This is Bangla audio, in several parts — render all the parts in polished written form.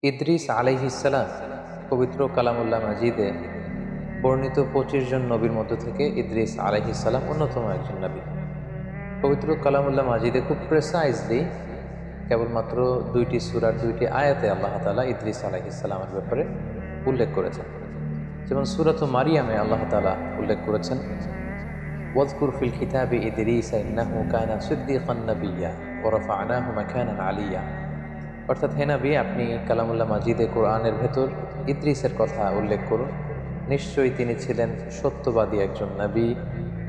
ইদ্রিস আলাইহিসসালাম পবিত্র কালামুল্লাহ মাজিদে বর্ণিত 25 জন নবীর মধ্য থেকে ইদ্রিস আলাইহিসসালাম অন্যতম একজন নবী। পবিত্র কালামুল্লাহ মাজিদে খুব প্রেসাইজলি কেবলমাত্র 2টি সূরার 2টি আয়াতে আল্লাহ তাআলা ইদ্রিস আলাইহিসসালামের ব্যাপারে উল্লেখ করেছেন। যেমন সূরাতুল মারিয়ামে আল্লাহ তাআলা উল্লেখ করেছেন, ওয়াযকুর ফিল কিতাবি ইদ্রিস ইন্নাহু কানা সিদ্দীকান নাবিয়্যা ওয়া রাফা'নাহু মাকানান আলিয়্যা। অর্থাৎ হে নবী, আপনি কালামুল্লাহ মাজিদে কোরআনের ভেতর ইদ্রিসের কথা উল্লেখ করুন। নিশ্চয়ই তিনি ছিলেন সত্যবাদী একজন নবী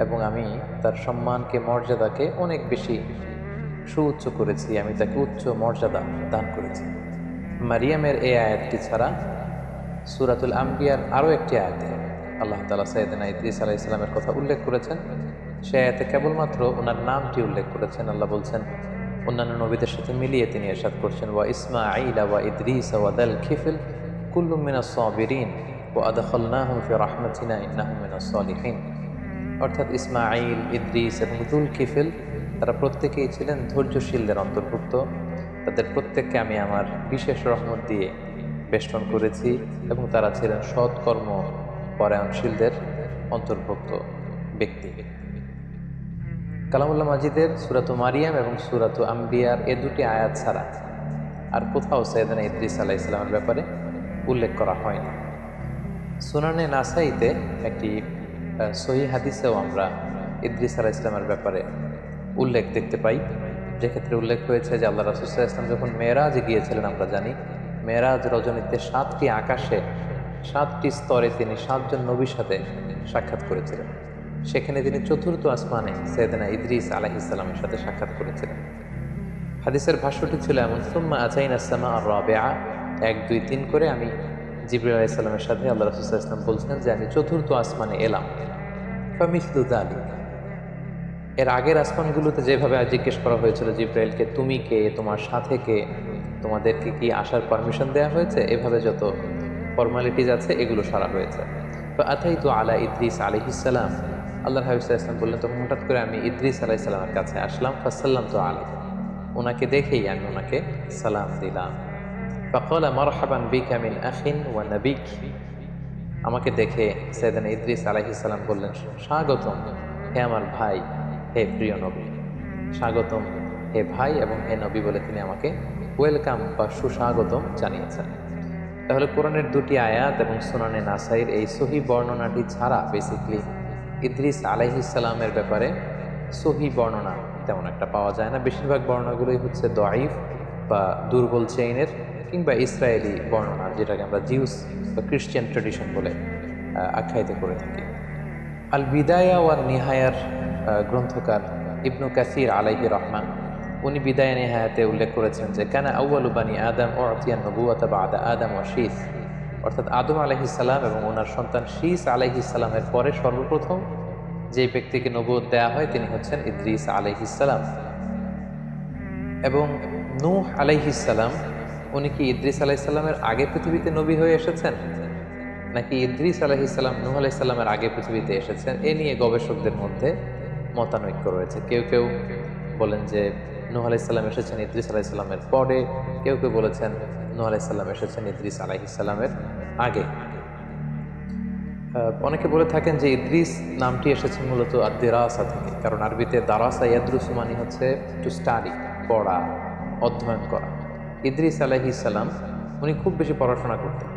এবং আমি তার সম্মানকে, মর্যাদাকে অনেক বেশি সুউচ্চ করেছি, আমি তাকে উচ্চ মর্যাদা দান করেছি। মারিয়ামের এই আয়াতটি ছাড়া সূরাতুল আম্বিয়ার আরও একটি আয়াতে আল্লাহ তাআলা সাইয়েদনা ইদ্রিস আলাইহিস সালামের কথা উল্লেখ করেছেন। সে আয়াতে কেবলমাত্র ওনার নামটি উল্লেখ করেছেন। আল্লাহ বলছেন, অন্যান্য নবীদের সাথে মিলিয়ে তিনি ইরশাদ করছেন, ওয়া ইসমাঈল ওয়া ইদ্রিস ওয়া দাল কিফল কুল্লুম মিনাস সাবিরিন ওয়া আদখালনাহুম ফি রাহমাতিনা ইন্নাহুম মিনাস সালিহিন। অর্থাৎ ইসমাঈল, ইদ্রিস এবং যুল কিফল তারা প্রত্যেকেই ছিলেন ধৈর্যশীলদের অন্তর্ভুক্ত। তাদের প্রত্যেককে আমি আমার বিশেষ রহমত দিয়ে বেষ্টন করেছি এবং তারা ছিলেন সৎকর্ম পরায়ণশীলদের অন্তর্ভুক্ত ব্যক্তি। কালামুল্লাহ মাজিদের সূরাতু মারিয়াম এবং সূরাতু আম্বিয়ার এ দুটি আয়াত ছাড়া আর কোথাও সাইয়েদনা ইদ্রিস আলাইহিস সালামের ব্যাপারে উল্লেখ করা হয় না। সুনানে নাসাইতে একটি সহিহ হাদিসেও আমরা ইদ্রিস আলাইহিস সালামের ব্যাপারে উল্লেখ দেখতে পাই, যেক্ষেত্রে উল্লেখ হয়েছে যে আল্লাহ রাসূল সাল্লাল্লাহু আলাইহি ওয়াসাল্লাম যখন মেরাজে গিয়েছিলেন, আমরা জানি মেরাজ রজনীতে 7টি আকাশে 7টি স্তরে তিনি 7 জন নবীর সাথে সাক্ষাৎ করেছিলেন। সেখানে তিনি 4র্থ আসমানে সাইয়েদনা ইদ্রিস আলাইহিস সালামের সাথে সাক্ষাৎ করেছিলেন। হাদিসের ভাষ্যটি ছিল এমন, সুম্মা আতাইনাস সামা আর-রাবিআ, 1 2 3 করে আমি জিবরিল আলাইহিস সালামের সাথে আল্লাহ রাসূল সাল্লাল্লাহু আলাইহি ওয়াসাল্লাম বলছেন যে আমি 4র্থ আসমানে এলাম। ফামিসলু যালিক, এর আগের আসমানগুলোতে যেভাবে জিজ্ঞেস করা হয়েছিল জিবরাইলকে, তুমি কে, তোমার সাথে কে, তোমাদেরকে কি আসার পারমিশন দেওয়া হয়েছে, এভাবে যত ফর্মালিটিজ আছে এগুলো সারা হয়েছে। ফাআতাইতু আলা ইদ্রিস আলাইহিস সালাম, আল্লাহর হাবিব সাল্লাল্লাহু আলাইহি ওয়াসাল্লাম বললেন, তখন হঠাৎ করে আমি ইদ্রিস আলাইহিস সালামের কাছে আসলাম। ফাসাল্লামতু আলাইহি, ওনাকে দেখেই আমি ওনাকে সালাম দিলাম। ফাকালা মারহাবান বিকা মিন আখিন ওয়া নাবিক, আমাকে দেখে সাইয়েদনা ইদ্রিস আলাইহিস সালাম বললেন, স্বাগতম হে আমার ভাই, হে প্রিয় নবী, স্বাগতম হে ভাই এবং হে নবী বলে তিনি আমাকে ওয়েলকাম বা সুস্বাগতম জানিয়েছেন। তাহলে কোরআনের 2টি আয়াত এবং সুনানে নাসাইর এই সহি বর্ণনাটি ছাড়া বেসিকলি ইদ্রিস আলাইহিস সালামের ব্যাপারে সহি বর্ণনা তেমন একটা পাওয়া যায় না। বেশিরভাগ বর্ণনাগুলোই হচ্ছে দঈফ বা দুর্বল চেইনের কিংবা ইসরায়েলি বর্ণনা, যেটাকে আমরা জিউস বা খ্রিস্টান ট্রেডিশন বলে আখ্যায়িত করে থাকি। আল বিদায়া ওয়ান নিহায়ার গ্রন্থকার ইবনু কাসির আলাইহি রহমান, উনি বিদায়া নিহায়াতে উল্লেখ করেছেন যে কানা আউয়ালু বানি আদম উতিয়া নবুওয়াতা বাদা আদম ওয়া শীস, অর্থাৎ আদম আলাইহিস সালাম এবং ওনার সন্তান শীস আলাইহিস সালামের পরে সর্বপ্রথম যে ব্যক্তিকে নবুয়ত দেয়া হয় তিনি হচ্ছেন ইদ্রিস আলাইহিস সালাম। এবং নূহ আলাইহিস সালাম, উনি কি ইদ্রিস আলাইহিস সালামের আগে পৃথিবীতে নবী হয়ে এসেছেন নাকি ইদ্রিস আলাইহিস সালাম নূহ আলাইহিস সালামের আগে পৃথিবীতে এসেছেন, এ নিয়ে গবেষকদের মধ্যে মতানৈক্য রয়েছে। কেউ কেউ বলেন যে নূহ আলাইহিস সালাম এসেছেন ইদ্রিস আলাইহিস সালামের পরে, কেউ কেউ বলেছেন নূহ আলাইহিস সালাম এসেছেন ইদ্রিস আলাইহিস সালামের আগে। অনেকে বলে থাকেন যে ইদ্রিস নামটি এসেছে মূলত আদ-দিরাসা থেকে, কারণ আরবিতে দারাসা ইয়াদরুসু মানে হচ্ছে টু স্টাডি, পড়া, অধ্যয়ন করা। ইদ্রিস আলাইহিস সালাম উনি খুব বেশি পড়াশোনা করতেন।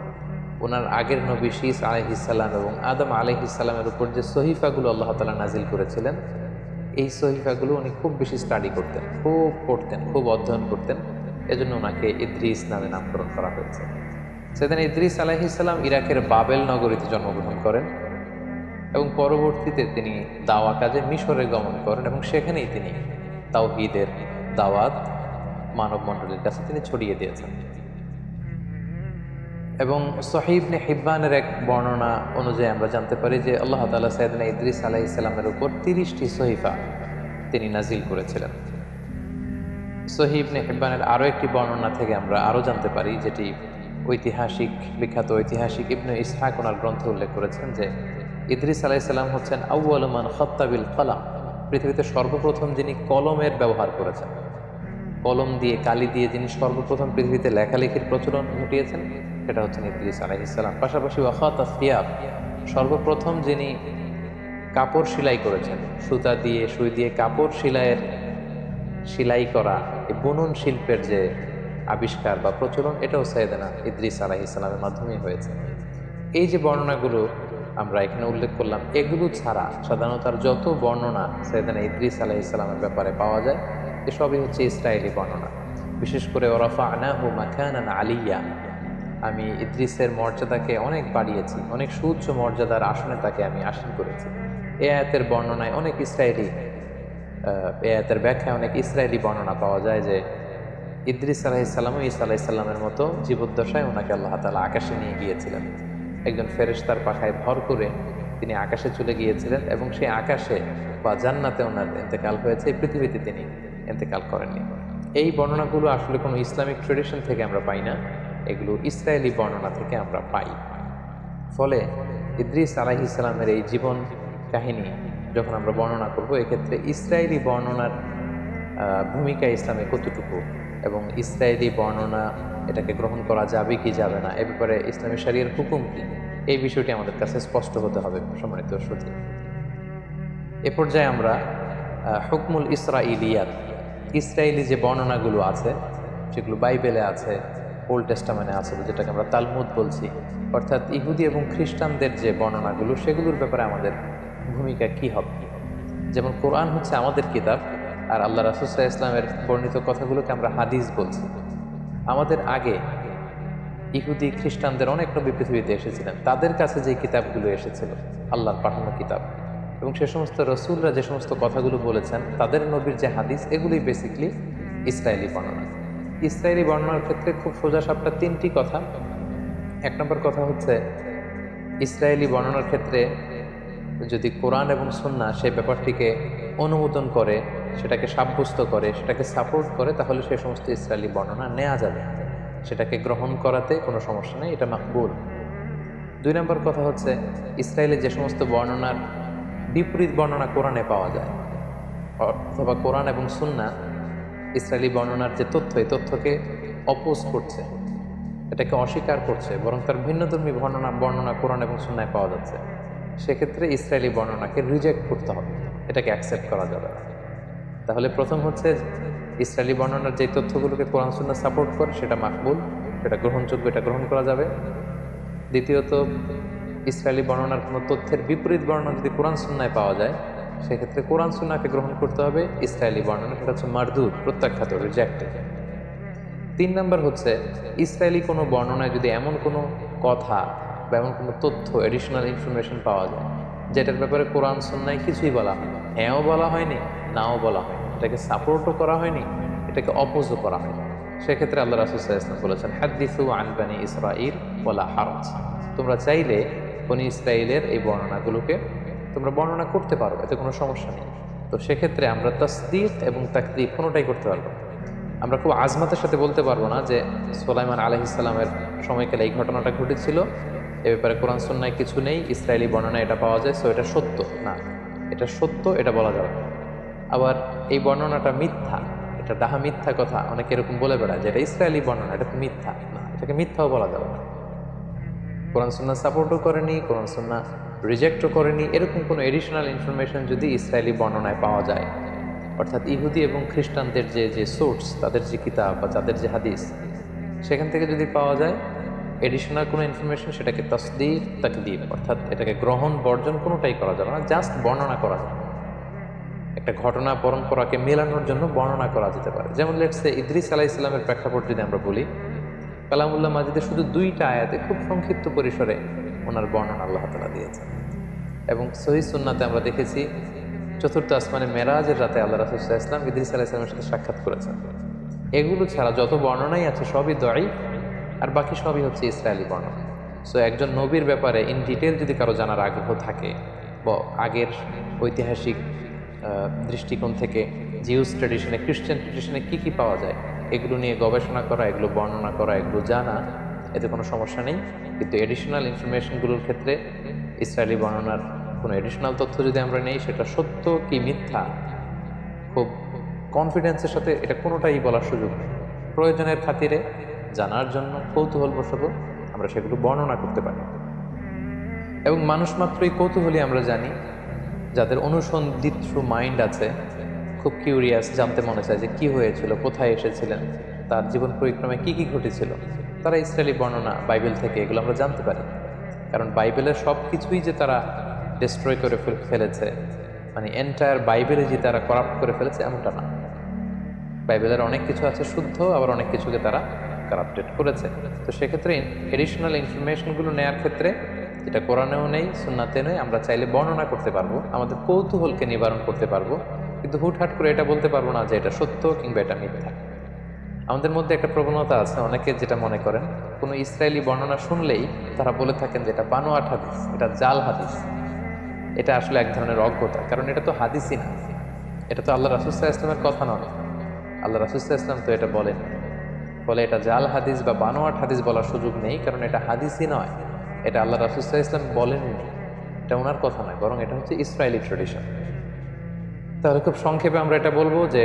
ওনার আগের নবী শীস আলাইহিস সালাম এবং আদম আলাইহিস সালামের উপর যে সহিফাগুলো আল্লাহ তাআলা নাজিল করেছিলেন, এই সহিফাগুলো উনি খুব বেশি স্টাডি করতেন, খুব পড়তেন, খুব অধ্যয়ন করতেন। এজন্য ওনাকে ইদ্রিস নামে নামকরণ করা হয়েছে। সেদিন ইদ্রিস আলাইহিস সালাম ইরাকের বাবেল নগরীতে জন্মগ্রহণ করেন এবং পরবর্তীতে তিনি দাওয়া কাজে মিশরে গমন করেন এবং সেখানেই তিনি তাওহীদের দাওয়াত মানব মণ্ডলীর কাছে তিনি ছড়িয়ে দিয়েছেন। এবং সহিহ ইবনে হিব্বানের এক বর্ণনা অনুযায়ী আমরা জানতে পারি যে আল্লাহ তাআলা সাইয়েদনা ইদ্রিস আলাইহিস সালামের উপর 30টি সহিফা তিনি নাজিল করেছিলেন। সহিহ ইবনে হিব্বানের আরও একটি বর্ণনা থেকে আমরা আরও জানতে পারি, যেটি বিখ্যাত ঐতিহাসিক ইবনে ইসহাক ওনার গ্রন্থে উল্লেখ করেছেন যে ইদ্রিস আলাইহিস সালাম হচ্ছেন আউয়ালু মান খাত্তা বিল কলম, পৃথিবীতে সর্বপ্রথম যিনি কলমের ব্যবহার করেছেন। কলম দিয়ে কালি দিয়ে যিনি সর্বপ্রথম পৃথিবীতে লেখালেখির প্রচলন ঘটিয়েছেন সেটা হচ্ছেন ইদ্রিস আলাইহিস সালাম। পাশাপাশি ওয়াখাত সিয়াব, সর্বপ্রথম যিনি কাপড় সেলাই করেছেন, সুতা দিয়ে সুই দিয়ে কাপড় সেলাই করা, এই বুনন শিল্পের যে আবিষ্কার বা প্রচলন, এটাও সাইয়েদনা ইদ্রিস আলাইহিস সালামের মাধ্যমেই হয়েছে। এই যে বর্ণনাগুলো আমরা এখানে উল্লেখ করলাম, এগুলো ছাড়া সাধারণত আর যত বর্ণনা সাইয়েদনা ইদ্রিস আলাইহিস সালামের ব্যাপারে পাওয়া যায় এসবই হচ্ছে ইসরায়েলি বর্ণনা। বিশেষ করে ওরাফা'নাহু মাকানান আলিয়্যা, আমি ইদ্রিসের মর্যাদাকে অনেক বাড়িয়েছি, অনেক সুউচ্চ মর্যাদার আসনে তাকে আমি আসীন করেছি। এ আয়াতের বর্ণনায় অনেক ইসরায়েলি এ আয়াতের ব্যাখ্যায় অনেক ইসরায়েলি বর্ণনা পাওয়া যায় যে ইদ্রিস আলাইহিস সালাম ও ঈসা আলাইহিস সালামের মতো জীবদ্দশায় ওনাকে আল্লাহ তাআলা আকাশে নিয়ে গিয়েছিলেন। একজন ফেরেশতার পাখায় ভর করে তিনি আকাশে চলে গিয়েছিলেন এবং সেই আকাশে বা জান্নাতে ওনার ইন্তেকাল হয়েছে, পৃথিবীতে তিনি ইন্তেকাল করেননি। এই বর্ণনাগুলো আসলে কোনো ইসলামিক ট্রেডিশন থেকে আমরা পাই না, এগুলো ইসরায়েলি বর্ণনা থেকে আমরা পাই। ফলে ইদ্রিস আলাইহিস সালামের এই জীবন কাহিনী যখন আমরা বর্ণনা করব, এক্ষেত্রে ইসরায়েলি বর্ণনার ভূমিকা ইসলামে কতটুকু এবং ইসরায়েলি বর্ণনা এটাকে গ্রহণ করা যাবে কি যাবে না, এ ব্যাপারে ইসলামী শরিয়ার হুকুম কি, এই বিষয়টি আমাদের কাছে স্পষ্ট হতে হবে সম্মানিত শ্রোতা। এ পর্যায়ে আমরা হুকমুল ইসরাইলিয়াত, ইসরায়েলি যে বর্ণনাগুলো আছে যেগুলো বাইবেলে আছে, ওল্ড টেস্টামেন্টে আছে, যেটাকে আমরা তালমুদ বলছি, অর্থাৎ ইহুদি এবং খ্রিস্টানদের যে বর্ণনাগুলো, সেগুলোর ব্যাপারে আমাদের ভূমিকা কি হবে। যেমন কোরআন হচ্ছে আমাদের কিতাব, আর আল্লাহ রাসূল সাল্লাল্লাহু আলাইহি ওয়াসাল্লামের বর্ণিত কথাগুলোকে আমরা হাদিস বলছি। আমাদের আগে ইহুদি খ্রিস্টানদের অনেক নবী পৃথিবীতে এসেছিলেন, তাদের কাছে যে কিতাবগুলো এসেছিল আল্লাহর পাঠানো কিতাব, এবং সে সমস্ত রসুলরা যে সমস্ত কথাগুলো বলেছেন, তাদের নবীর যে হাদিস, এগুলোই বেসিকলি ইসরায়েলি বর্ণনা। ইসরায়েলি বর্ণনার ক্ষেত্রে খুব সোজাসাপটা তিনটি কথা। এক নম্বর কথা হচ্ছে, ইসরায়েলি বর্ণনার ক্ষেত্রে যদি কোরআন এবং সুন্নাহ সেই ব্যাপারটিকে অনুমোদন করে, সেটাকে সাব্যস্ত করে, সেটাকে সাপোর্ট করে, তাহলে সেই সমস্ত ইসরায়েলি বর্ণনা নেওয়া যাবে, সেটাকে গ্রহণ করাতে কোনো সমস্যা নেই, এটা মাকবুল। দুই নম্বর কথা হচ্ছে, ইসরায়েলের যে সমস্ত বর্ণনার বিপরীত বর্ণনা কোরআনে পাওয়া যায়, অথবা কোরআন এবং সুন্নাহ ইসরায়েলি বর্ণনার যে তথ্য, এই তথ্যকে অপোজ করছে, এটাকে অস্বীকার করছে, বরং তার ভিন্নধর্মী বর্ণনা কোরআন এবং সুন্নায় পাওয়া যাচ্ছে, সেক্ষেত্রে ইসরায়েলি বর্ণনাকে রিজেক্ট করতে হবে, এটাকে অ্যাকসেপ্ট করা যাবে না। তাহলে প্রথম হচ্ছে, ইসরায়েলি বর্ণনার যে তথ্যগুলোকে কোরআন সুন্নাহ সাপোর্ট করে সেটা মাকবুল, সেটা গ্রহণযোগ্য, এটা গ্রহণ করা যাবে। দ্বিতীয়ত, ইসরায়েলি বর্ণনার কোনো তথ্যের বিপরীত বর্ণনা যদি কোরআন সুন্নায় পাওয়া যায়, সেক্ষেত্রে কোরআন সুন্নাহকে গ্রহণ করতে হবে, ইসরায়েলি বর্ণনা সেটা হচ্ছে মারদুদ, প্রত্যাখ্যাত, রিজেক্টেড। তিন নম্বর হচ্ছে, ইসরায়েলি কোনো বর্ণনায় যদি এমন কোনো কথা বা এমন কোনো তথ্য, এডিশনাল ইনফরমেশন পাওয়া যায় যেটার ব্যাপারে কোরআন সুন্নায় কিছুই বলা হয়, হ্যাঁও বলা হয়নি, নাও বলা হয়নি, এটাকে সাপোর্টও করা হয়নি, এটাকে অপোজও করা হয়নি, সেক্ষেত্রে আল্লাহ রাসূল সাল্লাল্লাহু আলাইহি ওয়াসাল্লাম বলেছেন, হাদ্দিসু আন বানি ইসরাঈল ওয়ালা হারাজ, তোমরা চাইলে বনি ইসরায়েলের এই বর্ণনাগুলোকে তোমরা বর্ণনা করতে পারো, এতে কোনো সমস্যা নেই। তো সেক্ষেত্রে আমরা তাসদীক এবং তাকযীব কোনোটাই করতে পারবো। আমরা খুব আজমাতের সাথে বলতে পারবো না যে সুলাইমান আলাইহিস সালামের সময়কালে এই ঘটনাটা ঘটেছিল, এ ব্যাপারে কোরআন সুন্নায় কিছু নেই, ইসরায়েলি বর্ণনায় এটা পাওয়া যায়, সো এটা সত্য না, এটা সত্য, এটা বলা যাবে না। আবার এই বর্ণনাটা মিথ্যা, এটা ডাহা মিথ্যা কথা অনেকে এরকম বলে বেড়ায় যে এটা ইসরায়েলি বর্ণনা, এটা তো মিথ্যা না, এটাকে মিথ্যাও বলা যাবে না। কোরআন সুন্নাহ সাপোর্টও করেনি, কোরআন সুন্নাহ রিজেক্টও করেনি, এরকম কোনো এডিশনাল ইনফরমেশন যদি ইসরায়েলি বর্ণনায় পাওয়া যায়, অর্থাৎ ইহুদি এবং খ্রিস্টানদের যে সোর্স, তাদের যে কিতাব বা তাদের যে হাদিস, সেখান থেকে যদি পাওয়া যায় এডিশনাল কোনো ইনফরমেশন, সেটাকে তাসদীক তাকযীব, অর্থাৎ এটাকে গ্রহণ বর্জন কোনোটাই করা যাবে না, জাস্ট বর্ণনা করা যাবে। একটা ঘটনা পরম্পরাকে মেলানোর জন্য বর্ণনা করা যেতে পারে। যেমন লেটস সে ইদ্রিস আলাইহিস সালামের প্রেক্ষাপট যদি আমরা বলি, কালামুল্লাহ মাজিদে শুধু 2টা আয়াতে খুব সংক্ষিপ্ত পরিসরে ওনার বর্ণনা আল্লাহ তাআলা দিয়েছেন, এবং সহিহ সুন্নাতে আমরা দেখেছি 4র্থ আসমানে মেরাজের রাতে আল্লাহ রাসূল সাল্লাল্লাহু আলাইহি ওয়াসাল্লাম ইদ্রিস আলাইহিস সালামের সাথে সাক্ষাৎ করেছেন। এগুলো ছাড়া যত বর্ণনাই আছে সবই দাঈফ, আর বাকি সবই হচ্ছে ইসরায়েলি বর্ণনা। সো একজন নবীর ব্যাপারে ইন ডিটেল যদি কারো জানার আগ্রহ থাকে, বা আগের ঐতিহাসিক দৃষ্টিকোণ থেকে জিউস ট্র্যাডিশনে, খ্রিস্টান ট্র্যাডিশনে কী কী পাওয়া যায়, এগুলো নিয়ে গবেষণা করা, এগুলো বর্ণনা করা, এগুলো জানা, এতে কোনো সমস্যা নেই। কিন্তু এডিশনাল ইনফরমেশনগুলোর ক্ষেত্রে ইসরায়েলি বর্ণনার কোনো এডিশনাল তথ্য যদি আমরা নেই, সেটা সত্য কি মিথ্যা খুব কনফিডেন্সের সাথে এটা কোনোটাই বলার সুযোগ নেই। প্রয়োজনের খাতিরে জানার জন্য কৌতূহলবশত আমরা সেগুলো বর্ণনা করতে পারি। এবং মানুষ মাত্রই কৌতূহলী আমরা জানি, যাদের অনুসন্ধিৎসু মাইন্ড আছে, খুব কিউরিয়াস, জানতে মনে চায় যে কী হয়েছিল, কোথায় এসেছিলেন, তার জীবন পরিক্রমায় কী কী ঘটেছিল, তারা ইসরায়েলি বর্ণনা বাইবেল থেকে এগুলো আমরা জানতে পারি। কারণ বাইবেলের সব কিছুই যে তারা ডিস্ট্রয় করে ফেলেছে, মানে এন্টায়ার বাইবেলে যে তারা করাপ্ট করে ফেলেছে এমনটা না। বাইবেলের অনেক কিছু আছে শুদ্ধ, আবার অনেক কিছুকে তারা কারাপ্টেড করেছে। তো সেক্ষেত্রে এডিশনাল ইনফরমেশনগুলো নেওয়ার ক্ষেত্রে যেটা কোরআনেও নেই, সুন্নাতে নেই, আমরা চাইলে বর্ণনা করতে পারবো, আমাদের কৌতূহলকে নিবারণ করতে পারবো, কিন্তু হুটহাট করে এটা বলতে পারবো না যে এটা সত্য কিংবা এটা মিথ্যা। আমাদের মধ্যে একটা প্রবণতা আছে, অনেকে যেটা মনে করেন, কোনো ইসরায়েলি বর্ণনা শুনলেই তারা বলে থাকেন যে এটা বানোয়াট হাদিস, এটা জাল হাদিস। এটা আসলে এক ধরনের অজ্ঞতা, কারণ এটা তো হাদিসই না, এটা তো আল্লাহ রাসূল সাল্লাল্লাহু আলাইহি ওয়াসাল্লামের কথা নয়। আল্লাহ রাসূল সাল্লাল্লাহু আলাইহি ওয়াসাল্লাম তো এটা বলেন, ফলে এটা জাল হাদিস বা বানোয়াট হাদিস বলার সুযোগ নেই, কারণ এটা হাদিসই নয়, এটা আল্লাহ রাসূল সাল্লাল্লাহু আলাইহি ওয়াসাল্লাম বলেননি, এটা ওনার কথা নয়, বরং এটা হচ্ছে ইসরায়েলি ট্রেডিশন। তাহলে খুব সংক্ষেপে আমরা এটা বলবো যে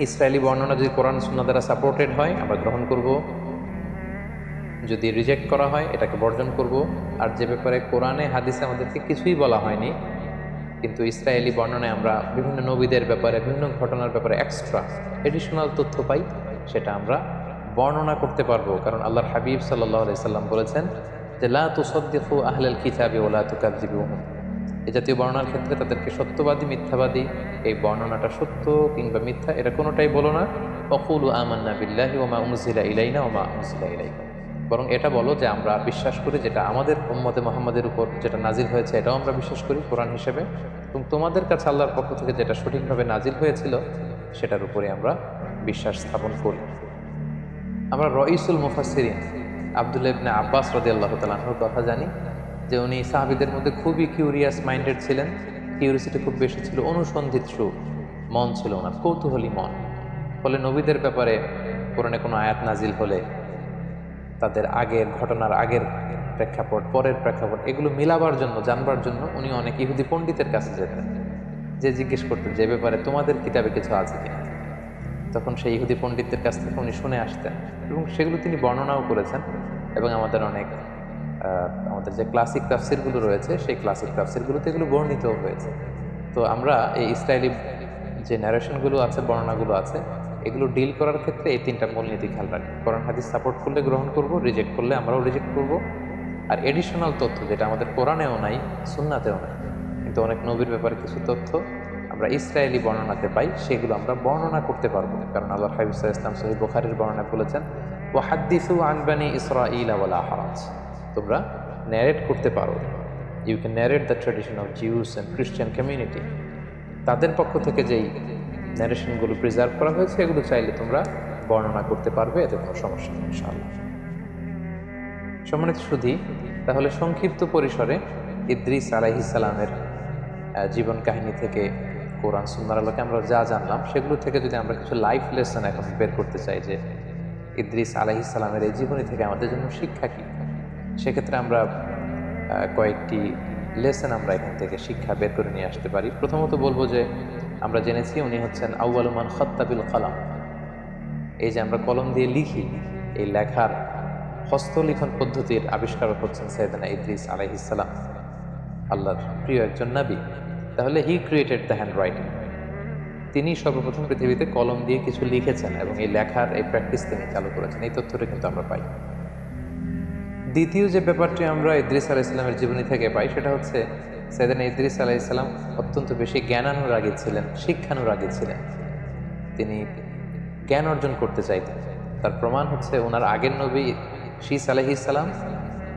ইসরায়েলি বর্ণনা যদি কোরআন সুন্নাহ দ্বারা সাপোর্টেড হয় আমরা গ্রহণ করব, যদি রিজেক্ট করা হয় এটাকে বর্জন করব। আর যে ব্যাপারে কোরআনে হাদিসে আমাদেরকে কিছুই বলা হয়নি, কিন্তু ইসরায়েলি বর্ণনায় আমরা বিভিন্ন নবীদের ব্যাপারে, বিভিন্ন ঘটনার ব্যাপারে এক্সট্রা এডিশনাল তথ্য পাই, সেটা আমরা বর্ণনা করতে পারবো। কারণ আল্লাহর হাবিব সাল্লাল্লাহু আলাইহি সাল্লাম বলেছেন যে লা তুসাদ্দিকু আহলাল কিতাবি ওয়া লা তুকাযযিবুহুম। এই জাতীয় বর্ণনার ক্ষেত্রে তাদেরকে সত্যবাদী মিথ্যাবাদী, এই বর্ণনাটা সত্য কিংবা মিথ্যা এটা কোনোটাই বলো না। ওয়াকুলু আমান্না বিল্লাহি ওয়া মা উনজিলা ইলাইনা ওয়া মা উনজিলা ইলাইকুম, বরং এটা বলো যে আমরা বিশ্বাস করি যেটা আমাদের উম্মতে মুহাম্মাদের উপর যেটা নাজিল হয়েছে এটাও আমরা বিশ্বাস করি কোরআন হিসেবে, এবং তোমাদের কাছে আল্লাহর পক্ষ থেকে যেটা সঠিকভাবে নাজিল হয়েছিল সেটার উপরে আমরা বিশ্বাস স্থাপন করি। আমরা রঈসুল মুফাসসিরিন আব্দুল্লাহ ইবনে আব্বাস রাদিয়াল্লাহু তাআলা আনহুর কথা জানি যে উনি সাহাবীদের মধ্যে খুবই কিউরিয়াস মাইন্ডেড ছিলেন, কিউরিয়াসিটি খুব বেশি ছিল, অনুসন্ধিৎসু মন ছিল ওনার, কৌতূহলী মন। ফলে নবীদের ব্যাপারে কোরআনে কোনো আয়াত নাজিল হলে তাদের আগের ঘটনার আগের প্রেক্ষাপট, পরের প্রেক্ষাপট, এগুলো মিলাবার জন্য, জানবার জন্য উনি অনেক ইহুদি পণ্ডিতের কাছে যেতেন, যে জিজ্ঞেস করতেন যে ব্যাপারে তোমাদের কিতাবে কিছু আছে কিনা। তখন সেই ইহুদি পণ্ডিতদের কাছ থেকে উনি শুনে আসতেন এবং সেগুলো তিনি বর্ণনাও করেছেন। এবং আমাদের আমাদের যে ক্লাসিক তাফসিরগুলো রয়েছে সেই ক্লাসিক তাফসিরগুলোতে এগুলো বর্ণিতও হয়েছে। তো আমরা এই ইসরায়েলি যে ন্যারেশনগুলো আছে, বর্ণনাগুলো আছে, এগুলো ডিল করার ক্ষেত্রে এই তিনটা মূলনীতি খেয়াল রাখি। কোরআন হাদিস সাপোর্ট করলে গ্রহণ করব, রিজেক্ট করলে আমরাও রিজেক্ট করব। আর এডিশনাল তথ্য যেটা আমাদের কোরআনেও নাই, সুন্নাতেও নাই, কিন্তু অনেক নবীর ব্যাপারে কিছু তথ্য আমরা ইসরায়েলি বর্ণনাতে পাই, সেগুলো আমরা বর্ণনা করতে পারবো। কারণ আল্লাহ হাবিব সাল্লাল্লাহু আলাইহি ওয়াসাল্লাম সহিহ বুখারীর বর্ণনায় বলেছেন ওয়াহাদ্দিসু আন বানি ইসরাঈল ওয়ালা হারাজ, তোমরা ন্যারেট করতে পারো, you can narrate the tradition of Jews and Christian community. তাদের পক্ষ থেকে যেই ন্যারেশনগুলো প্রিজার্ভ করা হয়েছে এগুলো চাইলে তোমরা বর্ণনা করতে পারবে, এতে কোনো সমস্যা নেই ইনশাআল্লাহ। সম্মানিত সুধী, তাহলে সংক্ষিপ্ত পরিসরে ইদ্রিস আলাইহিস সালামের জীবন কাহিনী থেকে কোরআন সুন্নাহর আলোকে আমরা যা জানলাম, সেগুলো থেকে যদি আমরা কিছু লাইফ লেসন এখন বের করতে চাই যে ইদ্রিস আলাইহিস সালামের এই জীবনী থেকে আমাদের জন্য শিক্ষা কী, সেক্ষেত্রে আমরা কয়েকটি লেসন আমরা এখান থেকে শিক্ষা বের করে নিয়ে আসতে পারি। প্রথমত বলবো যে আমরা জেনেছি উনি হচ্ছেন আউয়ালু মান খাত্তা বিল কলম। এই যে আমরা কলম দিয়ে লিখি, এই লেখার হস্তলিখন পদ্ধতির আবিষ্কারক হচ্ছেন সাইয়েদনা ইদ্রিস আলাইহিস সালাম, আল্লাহর প্রিয় একজন নবী। তাহলে হি ক্রিয়েটেড দ্য হ্যান্ড রাইটিং, তিনি সর্বপ্রথম পৃথিবীতে কলম দিয়ে কিছু লিখেছেন এবং এই লেখার এই প্র্যাকটিস তিনি চালু করেছেন। এই তথ্যটা কিন্তু আমরা পাই। দ্বিতীয় যে ব্যাপারটি আমরা ইদ্রিস আলাইহিস সালামের জীবনী থেকে পাই সেটা হচ্ছে সাইয়েদনা ইদ্রিস আলাইহিস সালাম অত্যন্ত বেশি জ্ঞানানুরাগী ছিলেন, শিক্ষানুরাগী ছিলেন। তিনি জ্ঞান অর্জন করতে চাইতেন। তার প্রমাণ হচ্ছে ওনার আগের নবী শীস আলাইহিস সালাম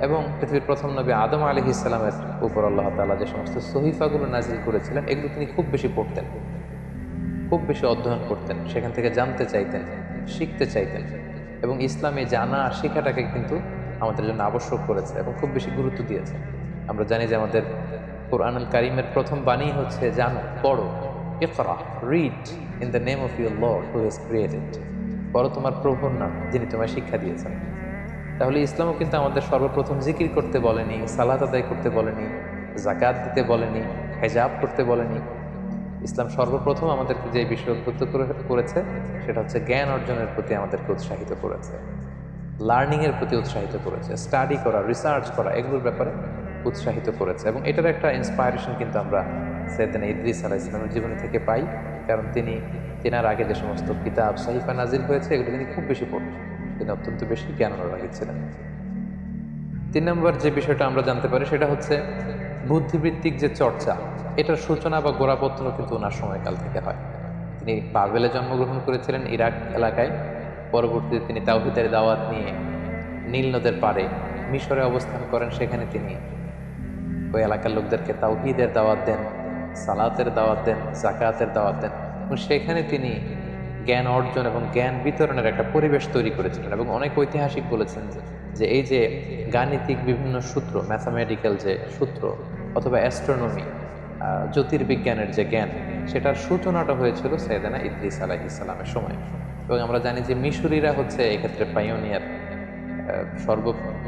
এবং পৃথিবীর প্রথম নবী আদম আলাইহিস সালামের উপর আল্লাহ তাআলা যে সমস্ত সহিফাগুলো নাজিল করেছিলেন এগুলো তিনি খুব বেশি পড়তেন, খুব বেশি অধ্যয়ন করতেন, সেখান থেকে জানতে চাইতেন, শিখতে চাইতেন। এবং ইসলামে জানা শেখাটাকে কিন্তু আমাদের জন্য আবশ্যক করেছে এবং খুব বেশি গুরুত্ব দিয়েছে। আমরা জানি যে আমাদের কোরআনুল কারীমের প্রথম বাণী হচ্ছে জানো, পড়ো, ইকরা, read in the name of your lord who has created. পড়ো তোমার প্রভুর নাম যিনি তোমায় শিক্ষা দিয়েছেন। তাহলে ইসলামও কিন্তু আমাদের সর্বপ্রথম জিকির করতে বলেনি, সালাত আদায় করতে বলেনি, যাকাত দিতে বলেনি, হিজাব করতে বলেনি, ইসলাম সর্বপ্রথম আমাদেরকে যে বিষয় উদ্বুদ্ধ করেছে সেটা হচ্ছে জ্ঞান অর্জনের প্রতি আমাদেরকে উৎসাহিত করেছে, লার্নিংয়ের প্রতি উৎসাহিত করেছে, স্টাডি করা, রিসার্চ করা, এগুলোর ব্যাপারে উৎসাহিত করেছে। এবং এটার একটা ইন্সপায়ারেশন কিন্তু আমরা সাইয়েদনা ইদ্রিস আলাইহিস সালামের জীবনী থেকে পাই, কারণ তেনার আগে যে সমস্ত কিতাব সাহিফা নাজিল হয়েছে এগুলো তিনি খুব বেশি পড়তেন, তিনি অত্যন্ত বেশি জ্ঞান অনুরাগী ছিলেন। 3 নম্বর যে বিষয়টা আমরা জানতে পারি সেটা হচ্ছে বুদ্ধিবৃত্তিক যে চর্চা, এটার সূচনা বা গোড়াপত্তন কিন্তু ওনার সময়কাল থেকে হয়। তিনি বাবেলে জন্মগ্রহণ করেছিলেন, ইরাক এলাকায়। পরবর্তীতে তিনি তাওহীদের দাওয়াত নিয়ে নীল নদের পাড়ে মিশরে অবস্থান করেন। সেখানে তিনি ওই এলাকার লোকদেরকে তাওহীদের দাওয়াত দেন, সালাতের দাওয়াত দেন, যাকাতের দাওয়াত দেন, এবং সেখানে তিনি জ্ঞান অর্জন এবং জ্ঞান বিতরণের একটা পরিবেশ তৈরি করেছিলেন। এবং অনেক ঐতিহাসিক বলেছেন যে এই যে গাণিতিক বিভিন্ন সূত্র, ম্যাথামেটিক্যাল যে সূত্র অথবা অ্যাস্ট্রোনমি, জ্যোতির্বিজ্ঞানের যে জ্ঞান, সেটার সূচনাটা হয়েছিল সাইয়েদনা ইদ্রিস আলাইহিস সালামের সময়। এবং আমরা জানি যে মিশরীরা হচ্ছে এক্ষেত্রে পাইওনিয়ার।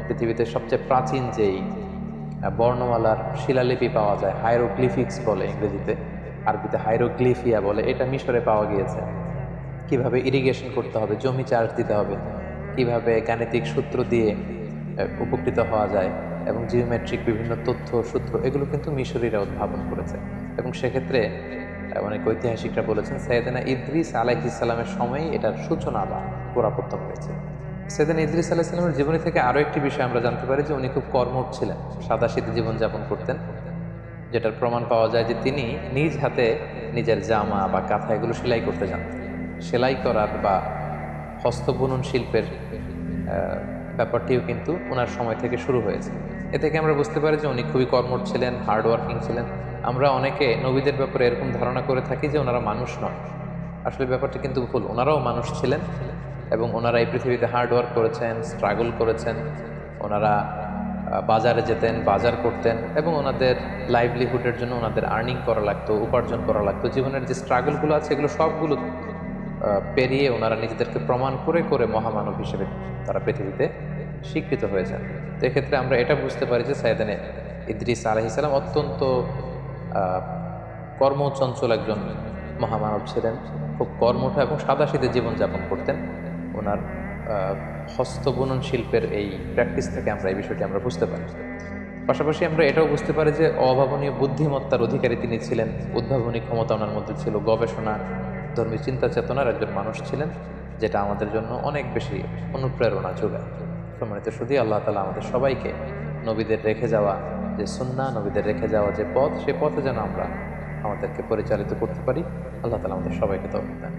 পৃথিবীতে সবচেয়ে প্রাচীন যেই বর্ণমালার শিলালিপি পাওয়া যায়, হাইরোগ্লিফিক্স বলে ইংরেজিতে, আরবিতে হাইরোগ্লিফিয়া বলে, এটা মিশরে পাওয়া গিয়েছে। কিভাবে ইরিগেশন করতে হবে, জমি চাষ দিতে হবে, কিভাবে গাণিতিক সূত্র দিয়ে উপকৃত হওয়া যায়, এবং জিওমেট্রিক বিভিন্ন তথ্য সূত্র, এগুলো কিন্তু মিশরীরা উদ্ভাবন করেছে। এবং সেক্ষেত্রে অনেক ঐতিহাসিকরা বলেছেন সাইয়েদনা ইদ্রিস আলাইহিস সালামের সময়ই এটার সূচনা বা গোড়াপত্তন হয়েছে। সাইয়েদনা ইদ্রিস আলাইহিস সালামের জীবনী থেকে আরও একটি বিষয় আমরা জানতে পারি যে উনি খুব কর্মঠ ছিলেন, সাদাসিধে জীবনযাপন করতেন, যেটার প্রমাণ পাওয়া যায় যে তিনি নিজ হাতে নিজের জামা বা কাঁথা এগুলো সেলাই করতে জানতেন। সেলাই করার বা হস্তবুনন শিল্পের ব্যাপারটিও কিন্তু ওনার সময় থেকে শুরু হয়েছে। এ থেকে আমরা বুঝতে পারি যে উনি খুবই কর্মঠ ছিলেন, হার্ডওয়ার্কিং ছিলেন। আমরা অনেকে নবীদের ব্যাপারে এরকম ধারণা করে থাকি যে ওনারা মানুষ নয়, আসলে ব্যাপারটা কিন্তু ভুল। ওনারাও মানুষ ছিলেন এবং ওনারা এই পৃথিবীতে হার্ডওয়ার্ক করেছেন, স্ট্রাগল করেছেন। ওনারা বাজারে যেতেন, বাজার করতেন, এবং ওনাদের লাইভলিহুডের জন্য ওনাদের আর্নিং করা লাগতো, উপার্জন করা লাগতো। জীবনের যে স্ট্রাগলগুলো আছে এগুলো সবগুলো পেরিয়ে ওনারা নিজেদেরকে প্রমাণ করে করে মহামানব হিসেবে তারা পৃথিবীতে স্বীকৃত হয়েছেন। তো এক্ষেত্রে আমরা এটা বুঝতে পারি যে সাইয়েদনা ইদ্রিস আলাইহিস সালাম অত্যন্ত কর্মচঞ্চল একজন মহামানব ছিলেন, খুব কর্মঠ এবং সাদাসিধে জীবনযাপন করতেন। ওনার হস্তবুনন শিল্পের এই প্র্যাকটিস থেকে আমরা এই বিষয়টি আমরা বুঝতে পারি। পাশাপাশি আমরা এটাও বুঝতে পারি যে অভাবনীয় বুদ্ধিমত্তার অধিকারী তিনি ছিলেন, উদ্ভাবনী ক্ষমতা ওনার মধ্যে ছিল, গবেষণা, ধর্মী চিন্তা চেতনার একজন মানুষ ছিলেন, যেটা আমাদের জন্য অনেক বেশি অনুপ্রেরণা যোগায়। সম্মানিত শুধু আল্লাহ তাআলা আমাদের সবাইকে নবীদের রেখে যাওয়া যে সুন্নাহ, নবীদের রেখে যাওয়া যে পথ, সে পথে যেন আমরা আমাদেরকে পরিচালিত করতে পারি। আল্লাহ তাআলা আমাদের সবাইকে তৌফিক দান।